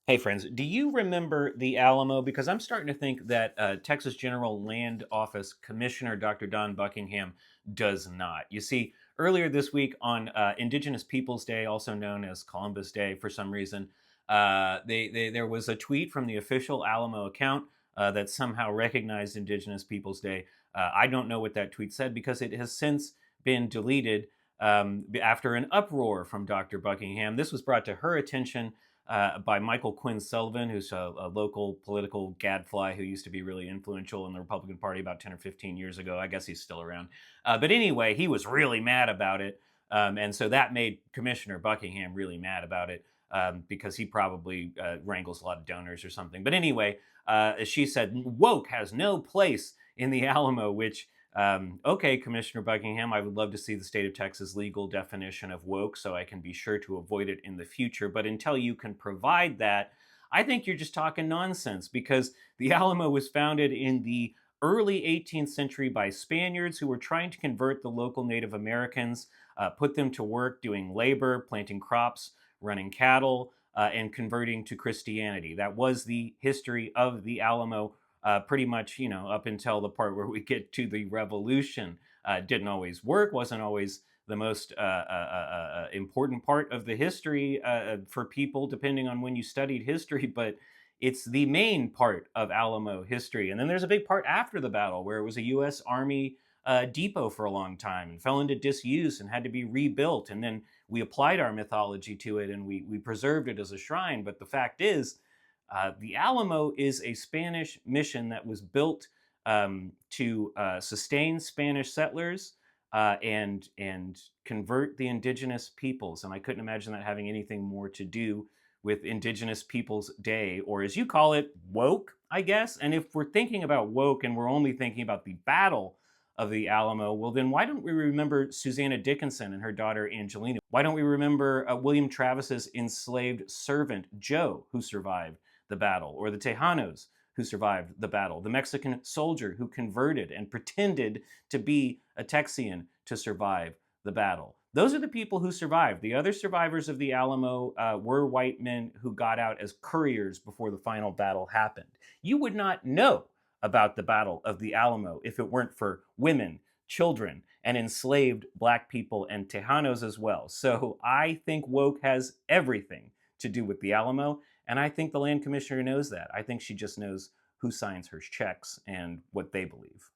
Hey, friends, do you remember the Alamo? Because I'm starting to think that Texas General Land Office Commissioner Dr. Don Buckingham does not. You see, earlier this week on Indigenous Peoples Day, also known as Columbus Day for some reason, there was a tweet from the official Alamo account that somehow recognized Indigenous Peoples Day. I don't know what that tweet said because it has since been deleted after an uproar from Dr. Buckingham. This was brought to her attention by Michael Quinn Sullivan, who's a local political gadfly who used to be really influential in the Republican Party about 10 or 15 years ago. I guess he's still around. But anyway, he was really mad about it. And so that made Commissioner Buckingham really mad about it because he probably wrangles a lot of donors or something. But anyway, she said, woke has no place in the Alamo, which okay, Commissioner Buckingham, I would love to see the state of Texas legal definition of woke so I can be sure to avoid it in the future. But until you can provide that, I think you're just talking nonsense because the Alamo was founded in the early 18th century by Spaniards who were trying to convert the local Native Americans, put them to work doing labor, planting crops, running cattle, and converting to Christianity. That was the history of the Alamo pretty much, up until the part where we get to the revolution. Didn't always work, wasn't always the most important part of the history for people, depending on when you studied history, but it's the main part of Alamo history. And then there's a big part after the battle where it was a U.S. Army depot for a long time and fell into disuse and had to be rebuilt. And then we applied our mythology to it and we preserved it as a shrine. But the fact is, the Alamo is a Spanish mission that was built to sustain Spanish settlers and convert the indigenous peoples. And I couldn't imagine that having anything more to do with Indigenous Peoples Day, or as you call it, woke, I guess. And if we're thinking about woke and we're only thinking about the Battle of the Alamo, well, then why don't we remember Susanna Dickinson and her daughter Angelina? Why don't we remember William Travis's enslaved servant Joe, who survived the battle, or the Tejanos who survived the battle, the Mexican soldier who converted and pretended to be a Texian to survive the battle? Those are the people who survived. The other survivors of the Alamo were white men who got out as couriers before the final battle happened. You would not know about the Battle of the Alamo if it weren't for women, children, and enslaved black people and Tejanos as well. So I think woke has everything to do with the Alamo, and I think the land commissioner knows that. I think she just knows who signs her checks and what they believe.